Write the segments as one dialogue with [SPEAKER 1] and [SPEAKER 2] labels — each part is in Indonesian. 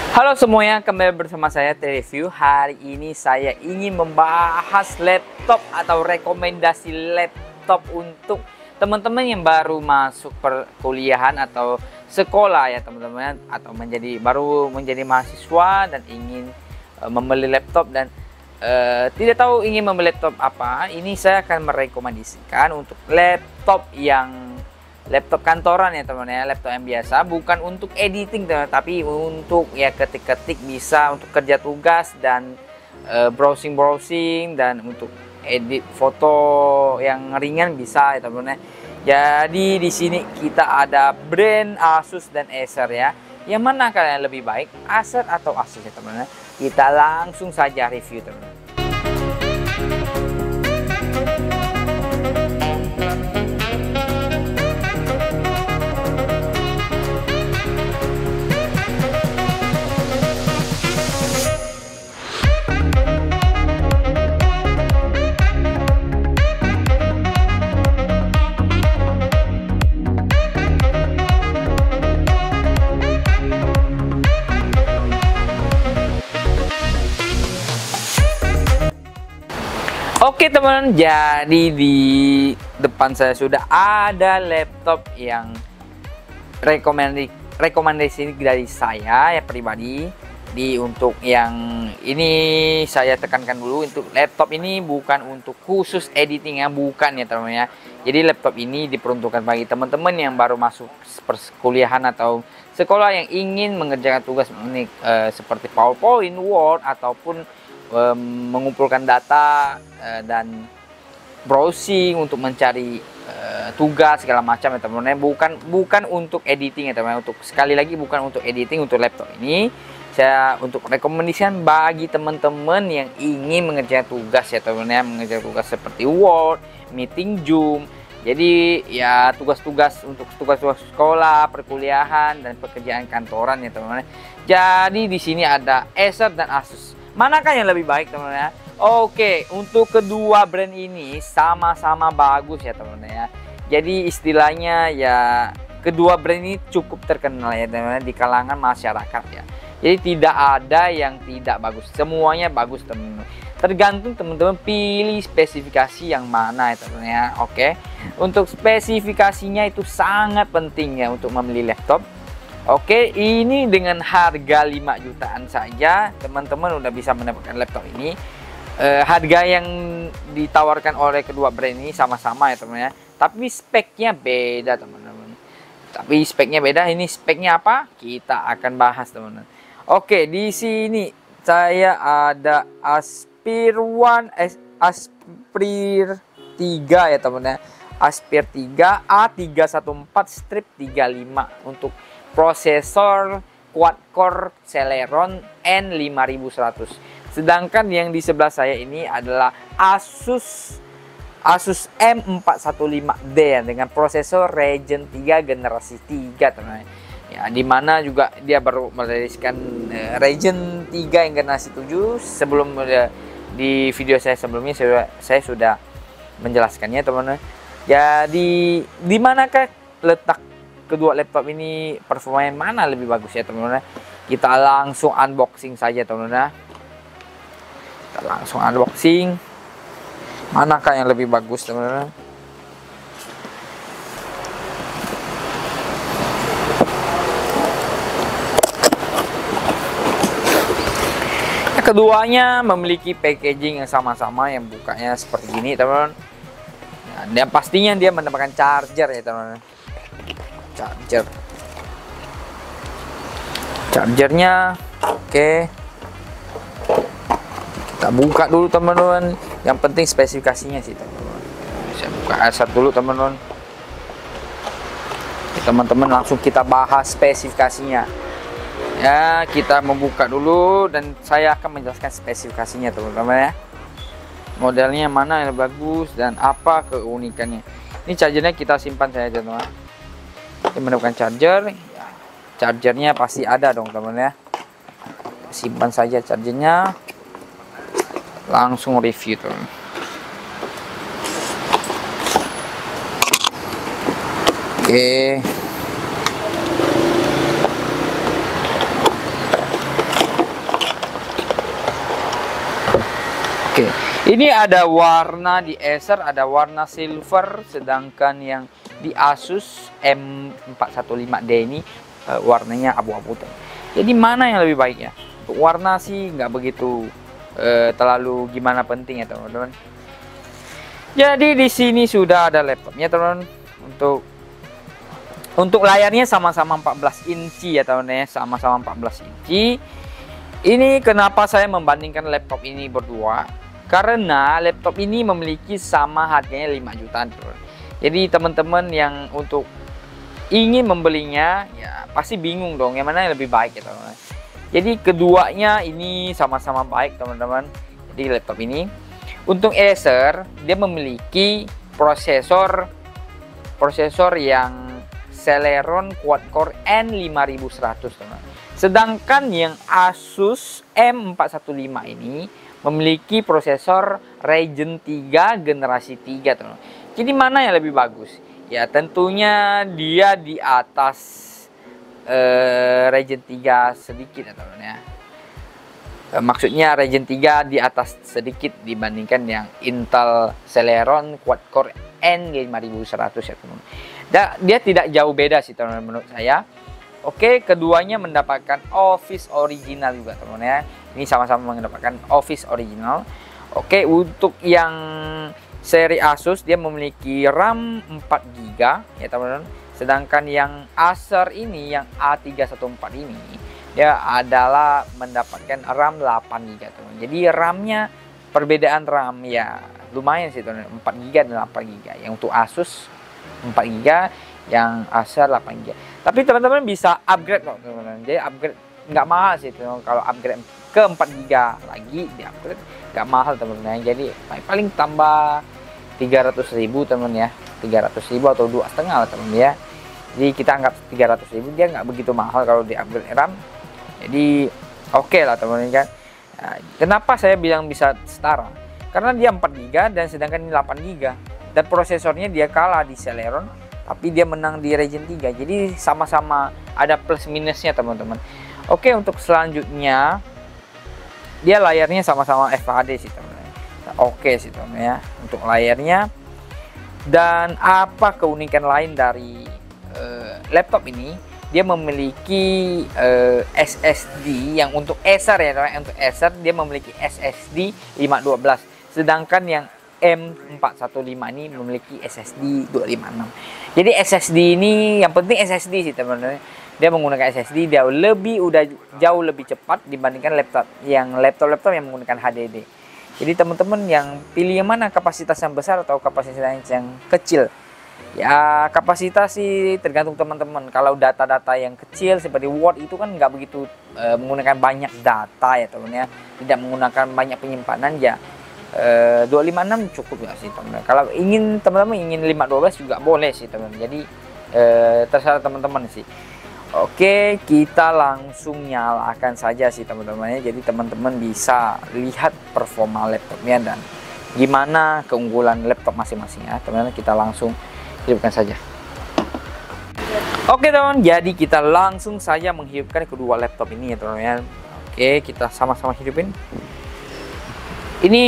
[SPEAKER 1] Halo semuanya, kembali bersama saya T-Review. Hari ini saya ingin membahas laptop atau rekomendasi laptop untuk teman-teman yang baru masuk perkuliahan atau sekolah ya teman-teman, atau baru menjadi mahasiswa dan ingin membeli laptop dan tidak tahu ingin membeli laptop apa. Ini saya akan merekomendasikan untuk laptop kantoran ya teman-teman ya, laptop yang biasa, bukan untuk editing teman, tapi untuk ya ketik-ketik, bisa untuk kerja tugas dan browsing dan untuk edit foto yang ringan bisa ya teman-teman ya. Jadi di sini kita ada brand Asus dan Acer ya. Yang mana kalian lebih baik, Acer atau Asus ya teman-teman? Kita langsung saja review teman-teman. Oke teman, jadi di depan saya sudah ada laptop yang rekomendasi dari saya ya pribadi. Untuk yang ini saya tekankan dulu, untuk laptop ini bukan untuk khusus editing ya, bukan ya teman-teman ya. Jadi laptop ini diperuntukkan bagi teman-teman yang baru masuk perkuliahan atau sekolah yang ingin mengerjakan tugas ini seperti PowerPoint, Word, ataupun mengumpulkan data dan browsing untuk mencari tugas segala macam ya teman-teman. Bukan untuk editing ya teman-teman. Untuk sekali lagi bukan untuk editing. Untuk laptop ini saya untuk rekomendasikan bagi teman-teman yang ingin mengerjakan tugas ya teman-teman, mengerjakan tugas seperti Word, meeting Zoom. Jadi ya tugas-tugas untuk tugas-tugas sekolah, perkuliahan dan pekerjaan kantoran ya teman-teman. Jadi di sini ada Acer dan Asus. Manakah yang lebih baik teman-teman ya? Oke, untuk kedua brand ini sama-sama bagus ya teman-teman ya. Jadi istilahnya ya kedua brand ini cukup terkenal ya teman-teman di kalangan masyarakat ya. Jadi tidak ada yang tidak bagus, semuanya bagus teman-teman. Tergantung teman-teman pilih spesifikasi yang mana ya teman-teman ya. Oke, untuk spesifikasinya itu sangat penting ya untuk membeli laptop. Oke, ini dengan harga 5 jutaan saja teman-teman udah bisa mendapatkan laptop ini. Harga yang ditawarkan oleh kedua brand ini sama-sama ya teman-teman ya. Tapi speknya beda teman-teman. Ini speknya apa? Kita akan bahas teman-teman. Oke, di sini saya ada Aspire 3 ya teman-teman ya. Aspire 3 A314/35 untuk prosesor quad-core Celeron N5100. Sedangkan yang di sebelah saya ini adalah Asus M415D ya, dengan prosesor Ryzen 3 generasi 3 teman-teman. Ya, dimana juga dia baru meriliskan Ryzen 3 yang generasi 7. Sebelum di video saya sebelumnya saya sudah menjelaskannya teman-teman. Jadi di manakah letak kedua laptop ini, performa yang mana lebih bagus ya teman-teman? Kita langsung unboxing saja teman-teman. Kita langsung unboxing. Manakah yang lebih bagus teman-teman? Keduanya memiliki packaging yang sama-sama, yang bukanya seperti ini teman-teman. Dan pastinya dia mendapatkan charger ya teman-teman. Chargernya oke. Kita buka dulu teman-teman. Yang penting spesifikasinya sih teman-teman. Saya buka Acer dulu teman-teman. Teman-teman langsung kita bahas spesifikasinya. Ya, kita membuka dulu dan saya akan menjelaskan spesifikasinya teman-teman ya. Modelnya mana yang bagus dan apa keunikannya. Ini chargernya kita simpan saja teman-teman. Kita mendapatkan charger ya, chargernya pasti ada dong teman-teman ya. Simpan saja chargernya. Langsung review teman. Oke. Oke, ini ada warna di Acer, ada warna silver, sedangkan yang di Asus M415D ini warnanya abu-abu. Jadi mana yang lebih baik ya? Untuk warna sih nggak begitu terlalu gimana penting ya teman-teman. Jadi di sini sudah ada laptopnya teman-teman. Untuk layarnya sama-sama 14 inci ya teman-teman ya, sama-sama 14 inci. Ini kenapa saya membandingkan laptop ini berdua? Karena laptop ini memiliki sama harganya 5 jutaan. Jadi teman-teman yang untuk ingin membelinya ya pasti bingung dong yang mana yang lebih baik ya teman-teman. Jadi keduanya ini sama-sama baik teman-teman. Jadi laptop ini untuk Acer dia memiliki prosesor yang Celeron quad-core N5100 teman-teman. Sedangkan yang Asus M415 ini memiliki prosesor Ryzen 3 generasi 3 teman-teman. Jadi mana yang lebih bagus? Ya tentunya dia di atas Ryzen 3 sedikit ya teman-teman ya. Maksudnya Ryzen 3 di atas sedikit dibandingkan yang Intel Celeron quad-core N5100 ya teman-teman. Dia tidak jauh beda sih teman-teman menurut saya. Oke, keduanya mendapatkan Office original juga teman-teman ya. Ini sama-sama mendapatkan Office original. Oke, untuk yang seri Asus dia memiliki RAM 4GB ya teman-teman. Sedangkan yang Acer ini yang A314 ini dia adalah mendapatkan RAM 8GB teman-teman. Jadi RAM-nya perbedaan RAM ya lumayan sih teman-teman, 4GB dan 8GB. Yang untuk Asus 4GB, yang Acer 8GB. Tapi teman-teman bisa upgrade kok teman-teman. Jadi upgrade nggak mahal sih teman-teman. Kalau upgrade ke 4GB lagi di upgrade nggak mahal teman-teman. Jadi paling tambah 300.000 teman-teman ya. 300.000 atau 2,5 lah teman-teman ya. Jadi kita anggap 300.000, dia nggak begitu mahal kalau di upgrade RAM. Jadi oke lah teman-teman kan. Nah, kenapa saya bilang bisa setara? Karena dia 4GB dan sedangkan ini 8GB. Dan prosesornya dia kalah di Celeron, tapi dia menang di Ryzen 3. Jadi sama-sama ada plus minusnya teman-teman. Oke, untuk selanjutnya dia layarnya sama-sama FHD sih teman-teman. Oke sih teman-teman ya untuk layarnya. Dan apa keunikan lain dari laptop ini? Dia memiliki SSD yang untuk Acer ya teman-teman. Untuk Acer dia memiliki SSD 512. Sedangkan yang M415 ini memiliki SSD 256. Jadi SSD ini yang penting SSD sih teman-teman. Dia menggunakan SSD dia udah jauh lebih cepat dibandingkan laptop yang menggunakan HDD. Jadi teman-teman yang pilih yang mana, kapasitas yang besar atau kapasitas yang kecil? Ya kapasitas sih tergantung teman-teman. Kalau data-data yang kecil seperti Word itu kan nggak begitu menggunakan banyak data ya teman-teman ya. Tidak menggunakan banyak penyimpanan ya. 256 cukup ya sih teman-teman. Kalau teman-teman ingin 512 juga boleh sih teman-teman. Jadi terserah teman-teman sih. Oke, kita langsung nyalakan saja sih teman-teman ya. Jadi teman-teman bisa lihat performa laptopnya dan gimana keunggulan laptop masing-masing ya. Teman-teman kita langsung hidupkan saja. Oke teman-teman, jadi kita langsung saja menghidupkan kedua laptop ini ya teman-teman ya. Oke, kita sama-sama hidupin. Ini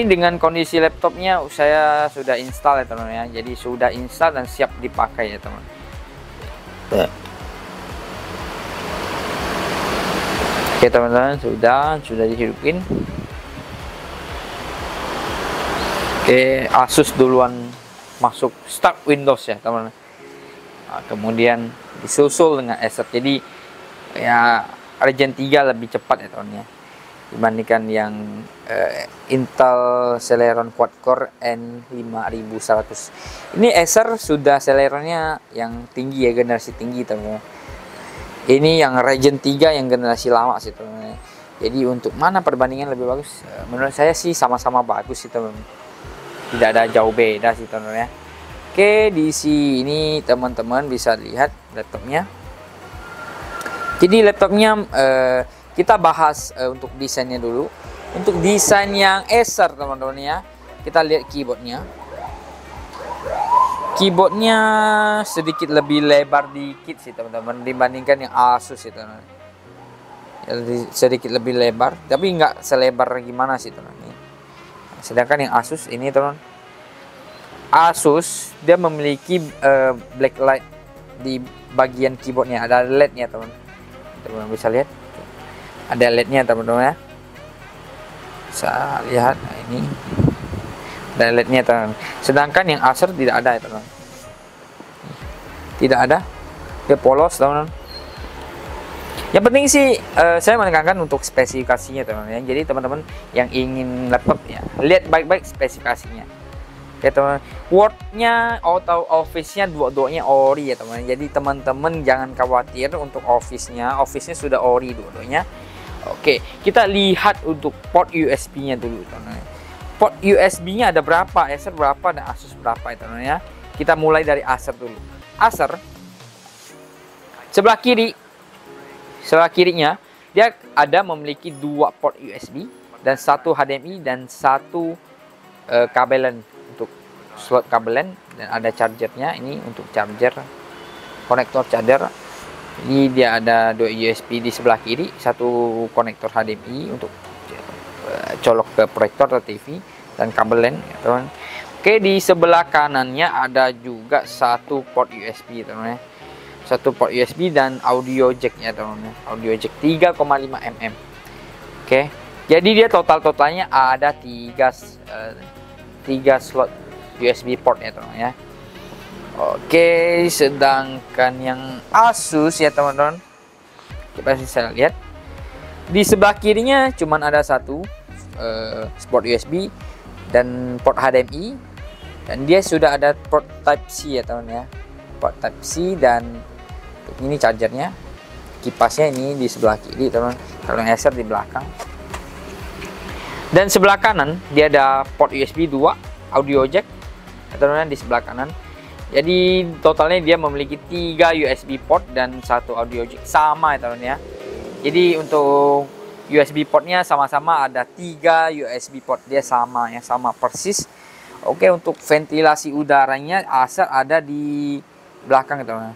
[SPEAKER 1] dengan kondisi laptopnya saya sudah install ya teman-teman ya. Jadi sudah install dan siap dipakai ya teman. Oke teman-teman, sudah dihidupin. Oke, Asus duluan masuk start Windows ya teman-teman. Nah, kemudian disusul dengan Acer. Jadi ya Ryzen 3 lebih cepat ya teman-teman ya dibandingkan yang Intel Celeron quad-core N5100. Ini Acer sudah Celeronnya yang tinggi ya, generasi tinggi teman-teman. Ini yang Ryzen 3 yang generasi lama sih teman-teman. Jadi untuk mana perbandingan lebih bagus? Menurut saya sih sama-sama bagus sih teman-teman. Tidak ada jauh beda sih teman-teman ya. Oke, di sini teman-teman bisa lihat laptopnya. Jadi laptopnya kita bahas untuk desainnya dulu. Untuk desain yang Acer teman-teman ya, kita lihat keyboardnya. Keyboardnya sedikit lebih lebar dikit sih teman-teman dibandingkan yang Asus itu. Sedikit lebih lebar, tapi nggak selebar gimana sih teman-teman. Sedangkan yang Asus ini teman, Asus dia memiliki backlight di bagian keyboardnya, ada LED-nya teman-teman bisa lihat, ada LED-nya teman-teman ya. Saya lihat, nah ini ada LED-nya teman. Sedangkan yang Acer tidak ada ya teman, tidak ada, dia polos teman. Yang penting sih saya menekankan untuk spesifikasinya teman-teman ya. Jadi teman-teman yang ingin laptop ya, lihat baik-baik spesifikasinya. Oke teman, Word-nya atau Office-nya dua-duanya ori ya teman. Jadi teman-teman jangan khawatir untuk Office-nya sudah ori dua-duanya. Oke, kita lihat untuk port USB-nya dulu teman. Port USB-nya ada berapa? Acer berapa dan Asus berapa ya teman ya. Kita mulai dari Acer dulu. Acer sebelah kirinya dia ada memiliki 2 port USB dan 1 HDMI dan 1 kabelan untuk slot kabelan, dan ada chargernya ini untuk charger, konektor charger. Ini dia ada 2 USB di sebelah kiri, 1 konektor HDMI untuk colok ke proyektor atau TV, dan kabelan ya, teman. Oke, di sebelah kanannya ada juga 1 port USB teman ya. 1 port USB dan audio jack-nya teman-teman. Audio jack 3,5 mm. Oke. Jadi dia totalnya ada 3 slot USB port ya teman-teman ya. Oke, sedangkan yang Asus ya teman-teman, kita bisa lihat di sebelah kirinya cuman ada 1 port USB dan port HDMI, dan dia sudah ada port Type C ya teman-teman ya. Port Type C, dan ini chargernya, kipasnya ini di sebelah kiri teman, kalau yang Acer di belakang. Dan sebelah kanan dia ada port USB 2 audio jack teman-teman di sebelah kanan. Jadi totalnya dia memiliki 3 USB port dan 1 audio jack, sama ya teman-teman ya. Jadi untuk USB portnya sama-sama ada 3 USB port, dia sama ya, sama persis. Oke, untuk ventilasi udaranya Acer ada di belakang teman-teman,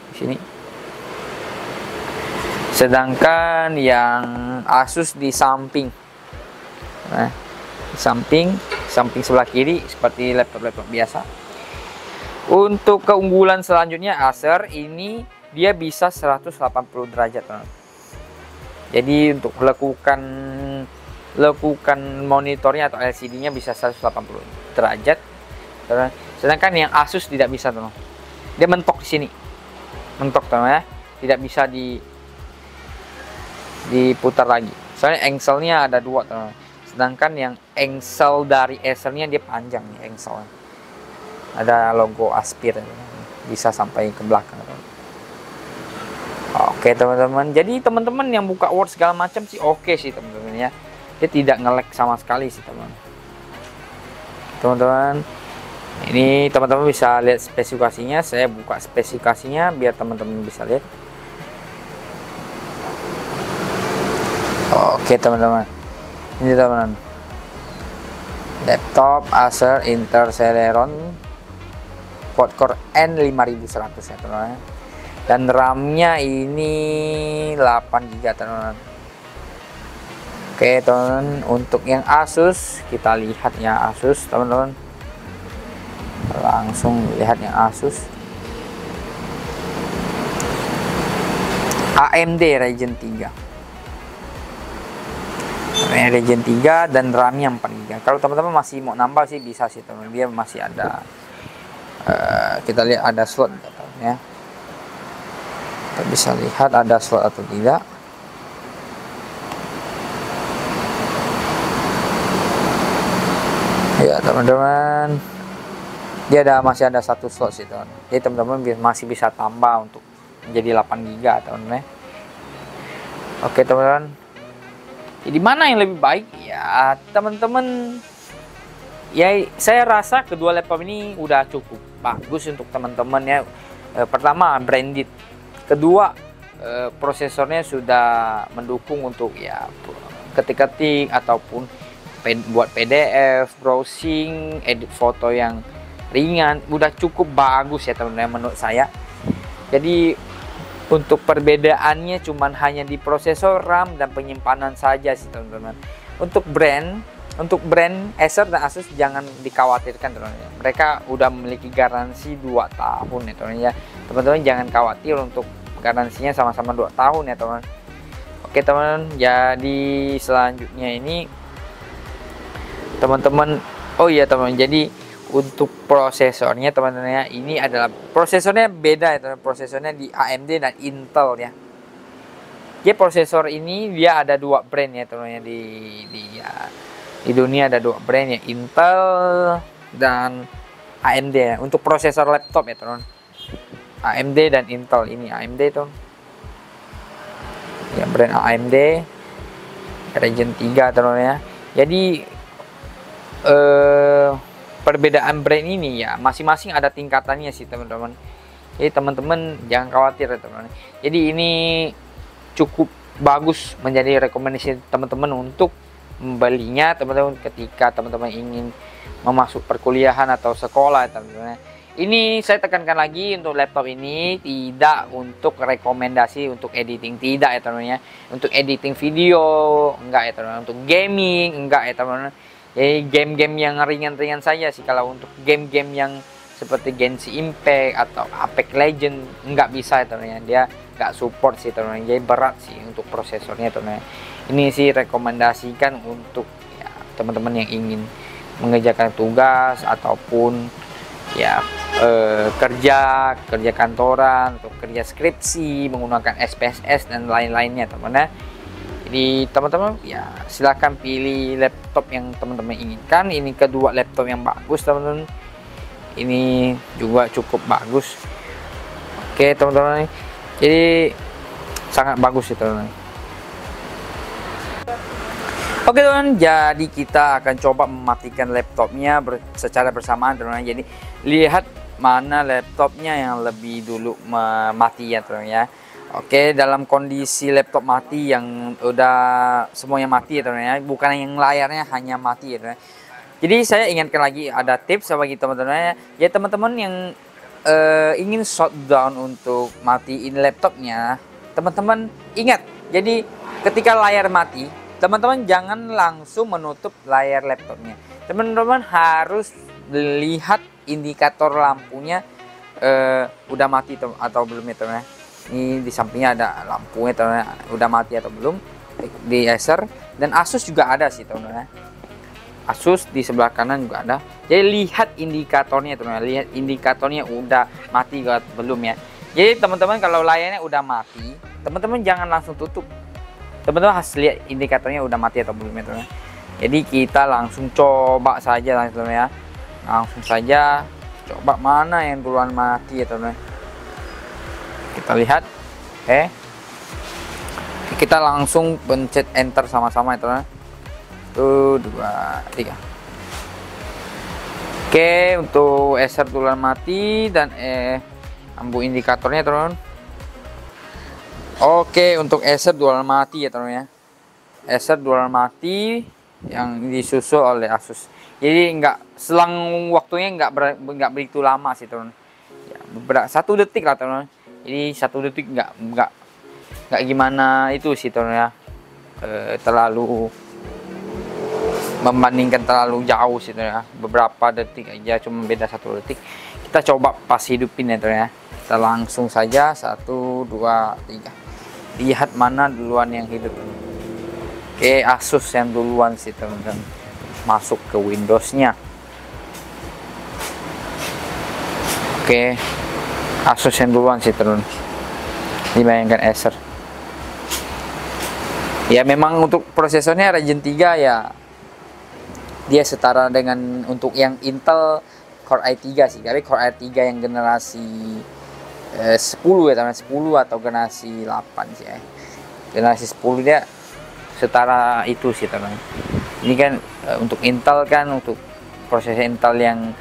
[SPEAKER 1] di sini. Sedangkan yang Asus di samping, nah, di samping sebelah kiri seperti laptop biasa. Untuk keunggulan selanjutnya Acer ini dia bisa 180 derajat teman. Jadi untuk lekukan monitornya atau LCD-nya bisa 180 derajat. Sedangkan yang Asus tidak bisa teman. Dia mentok di sini, mentok teman ya, tidak bisa diputar lagi. Soalnya engselnya ada 2 teman. Sedangkan yang engsel dari Acer-nya dia panjang nih engselnya. Ada logo Aspir, bisa sampai ke belakang teman. Oke teman-teman, jadi teman-teman yang buka Word segala macam sih oke sih teman-teman ya. Dia tidak nge-lag sama sekali sih teman-teman. Ini teman-teman bisa lihat spesifikasinya. Saya buka spesifikasinya biar teman-teman bisa lihat. Oke teman-teman, ini teman-teman, laptop Acer Intel Celeron quad-core N5100 ya teman-teman. Dan RAM-nya ini 8 GB teman-teman. Oke teman-teman, untuk yang Asus kita lihat ya, Asus teman-teman. Langsung lihat yang Asus. AMD Ryzen 3. Ryzen 3 dan RAM-nya 4 GB. Kalau teman-teman masih mau nambah sih bisa sih teman-teman. Dia masih ada kita lihat ada slot ya. Kita bisa lihat ada slot atau tidak. Ya teman-teman, dia masih ada 1 slot sih teman. Jadi teman-teman masih bisa tambah untuk menjadi 8 GB teman-teman. Oke teman-teman, jadi mana yang lebih baik ya teman-teman? Ya saya rasa kedua laptop ini udah cukup bagus untuk teman-teman ya. Pertama branded, kedua prosesornya sudah mendukung untuk ya ketik-ketik ataupun buat PDF, browsing, edit foto yang ringan, udah cukup bagus ya teman-teman menurut saya. Jadi untuk perbedaannya cuman hanya di prosesor, RAM, dan penyimpanan saja sih teman-teman. Untuk brand untuk brand Acer dan Asus jangan dikhawatirkan teman-teman. Mereka udah memiliki garansi 2 tahun ya teman-teman ya. Teman-teman jangan khawatir untuk garansinya sama-sama 2 tahun ya teman-teman. Oke teman-teman, jadi selanjutnya ini teman-teman, oh iya teman-teman, jadi untuk prosesornya teman-teman ya, ini adalah prosesornya beda ya teman-teman. Prosesornya di AMD dan Intel ya. Jadi prosesor ini dia ada 2 brand ya teman-teman ya, di dunia ada 2 brand ya, Intel dan AMD ya. Untuk prosesor laptop ya teman-teman, AMD dan Intel. Ini AMD tuh ya, brand AMD Ryzen 3 teman-teman ya. Jadi perbedaan brand ini ya masing-masing ada tingkatannya sih teman-teman. Jadi teman-teman jangan khawatir ya teman-teman. Jadi ini cukup bagus menjadi rekomendasi teman-teman untuk membelinya teman-teman ketika teman-teman ingin memasuk perkuliahan atau sekolah teman-teman. Ini saya tekankan lagi, untuk laptop ini tidak untuk rekomendasi untuk editing, tidak ya teman-teman ya. Untuk editing video enggak ya teman-teman. Untuk gaming enggak ya teman-teman. Jadi game-game yang ringan-ringan saja sih. Kalau untuk game-game yang seperti Genshin Impact atau Apex Legend nggak bisa ya teman-teman. Dia nggak support sih teman-teman. Jadi berat sih untuk prosesornya teman-teman. Ini sih rekomendasikan untuk ya teman-teman yang ingin mengerjakan tugas ataupun ya kerja kantoran atau kerja skripsi menggunakan SPSS dan lain-lainnya teman-teman. Jadi teman-teman ya silahkan pilih laptop yang teman-teman inginkan. Ini kedua laptop yang bagus teman-teman. Ini juga cukup bagus. Oke teman-teman, jadi sangat bagus ya teman-teman. Oke teman-teman, jadi kita akan coba mematikan laptopnya secara bersamaan teman-teman. Jadi lihat mana laptopnya yang lebih dulu mati ya teman-teman ya. Oke, dalam kondisi laptop mati yang udah semuanya mati ya teman-teman ya, bukan yang layarnya hanya mati ya teman-teman. Jadi saya ingatkan lagi, ada tips bagi teman-teman ya, teman-teman yang ingin shutdown untuk matiin laptopnya, teman-teman ingat, jadi ketika layar mati, teman-teman jangan langsung menutup layar laptopnya. Teman-teman harus lihat indikator lampunya udah mati atau belum ya teman-teman. Ini di sampingnya ada lampunya teman-teman, udah mati atau belum. Di Acer dan Asus juga ada sih teman-teman. Asus di sebelah kanan juga ada. Jadi lihat indikatornya teman-teman, lihat indikatornya udah mati atau belum ya. Jadi teman-teman kalau layarnya udah mati, teman-teman jangan langsung tutup. Teman-teman harus lihat indikatornya udah mati atau belum ya teman-teman. Jadi kita langsung coba saja langsung ya. Langsung saja coba mana yang duluan mati ya teman-teman. Kita lihat, kita langsung pencet enter sama-sama ya teman-teman. 1, 2, 3. Oke, untuk Acer duluan mati dan lampu indikatornya teman-teman. Oke, untuk Acer duluan mati ya teman-teman ya. Acer duluan mati yang disusul oleh Asus. Jadi selang waktunya nggak begitu lama sih teman-teman. Ya, beberapa 1 detik lah teman-teman. Jadi 1 detik nggak gimana itu sih teman-teman ya. Terlalu membandingkan terlalu jauh sih teman-teman ya. Beberapa detik aja, cuma beda 1 detik. Kita coba pas hidupin ya teman-teman ya. Kita langsung saja 1, 2, 3. Lihat mana duluan yang hidup. Oke, Asus yang duluan sih teman-teman. Masuk ke Windows-nya. Oke, Asus yang duluan sih teman-teman. Dibayangkan Acer. Ya memang untuk prosesornya Ryzen 3 ya, dia setara dengan untuk yang Intel Core i3 sih. Tapi Core i3 yang generasi 10 ya teman-teman, 10 atau generasi 8 sih ya. Generasi 10 dia setara itu sih teman-teman. Ini kan untuk Intel kan, untuk prosesor Intel yang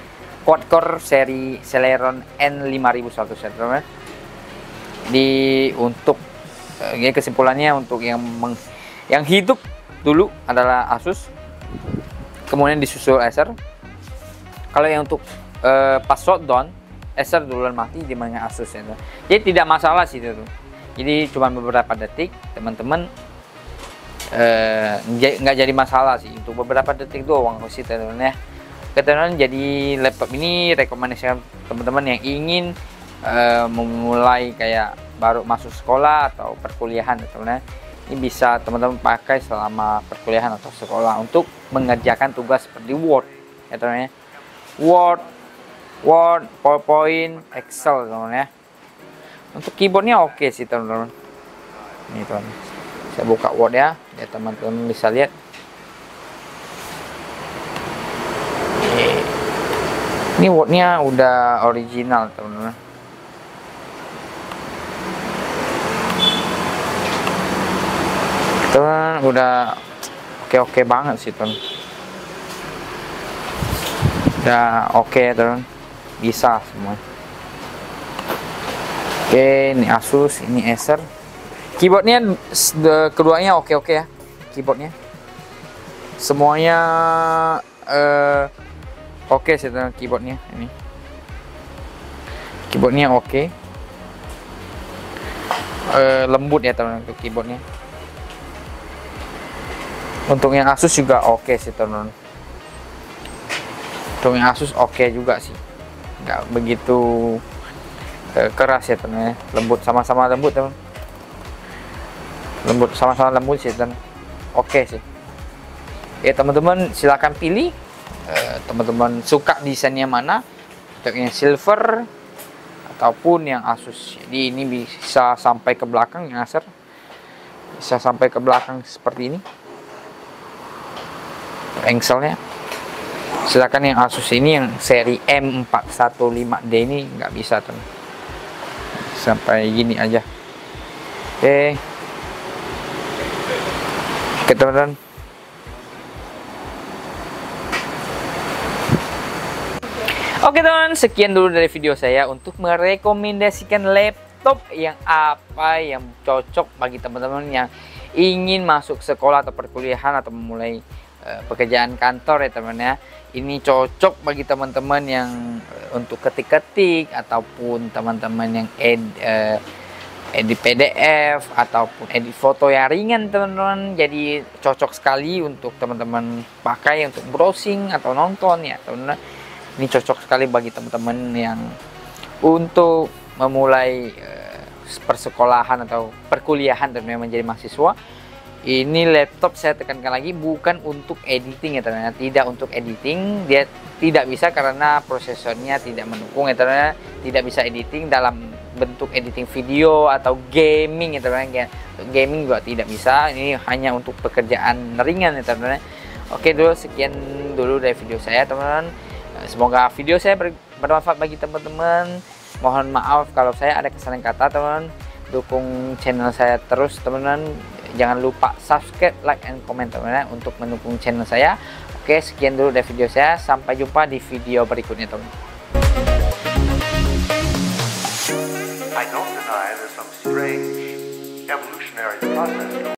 [SPEAKER 1] quad-core seri Celeron N5100 ya teman-teman. Di untuk kesimpulannya, untuk yang hidup dulu adalah Asus, kemudian disusul Acer. Kalau yang untuk pas shutdown, Acer duluan mati di mana Asus ya. Jadi tidak masalah sih itu. Jadi cuma beberapa detik teman-teman nggak jadi masalah sih, untuk beberapa detik doang sih teman-teman ya. Teman-teman, jadi laptop ini rekomendasikan teman-teman yang ingin memulai kayak baru masuk sekolah atau perkuliahan teman-teman. Ini bisa teman-teman pakai selama perkuliahan atau sekolah untuk mengerjakan tugas seperti Word ya teman-teman ya. Word, PowerPoint, Excel teman-teman ya. Untuk keyboardnya oke sih teman-teman. Ini teman, saya buka Word ya, teman-teman bisa lihat. Ini Wordnya udah original teman-teman. Teman udah oke banget sih teman. Udah oke teman, bisa semua. Oke, ini Asus, ini Acer. Keyboardnya keduanya oke ya, keyboardnya semuanya oke sih teman. Keyboardnya ini, keyboardnya oke. Lembut ya teman untuk keyboardnya. Untuk yang Asus juga oke sih teman. Untuk yang Asus oke juga sih, nggak begitu keras ya teman ya. Lembut, sama-sama lembut teman. Lembut, sama-sama lembut sih teman. Oke sih. Ya teman-teman silahkan pilih. Teman-teman suka desainnya mana, untuk yang silver ataupun yang Asus. Jadi ini bisa sampai ke belakang, yang Acer bisa sampai ke belakang seperti ini engselnya. Silakan yang Asus ini yang seri M415D ini nggak bisa teman, sampai gini aja. Oke teman-teman. Oke teman, sekian dulu dari video saya untuk merekomendasikan laptop yang apa yang cocok bagi teman-teman yang ingin masuk sekolah atau perkuliahan atau memulai pekerjaan kantor ya teman ya. Ini cocok bagi teman-teman yang untuk ketik-ketik ataupun teman-teman yang edit PDF ataupun edit foto yang ringan teman-teman. Jadi cocok sekali untuk teman-teman pakai untuk browsing atau nonton ya teman-teman. Ini cocok sekali bagi teman-teman yang untuk memulai persekolahan atau perkuliahan dan menjadi mahasiswa. Ini laptop saya tekankan lagi bukan untuk editing ya teman-teman. Tidak untuk editing, dia tidak bisa karena prosesornya tidak mendukung ya teman-teman. Tidak bisa editing dalam bentuk editing video atau gaming ya teman-teman. Untuk gaming juga tidak bisa. Ini hanya untuk pekerjaan ringan ya teman-teman. Oke dulu, sekian dulu dari video saya teman-teman. Semoga video saya bermanfaat bagi teman-teman. Mohon maaf kalau saya ada kesalahan kata teman-teman. Dukung channel saya terus teman-teman. Jangan lupa subscribe, like, and comment teman-teman untuk mendukung channel saya. Oke, sekian dulu dari video saya. Sampai jumpa di video berikutnya teman-teman. I don't deny there's some strange evolutionary process.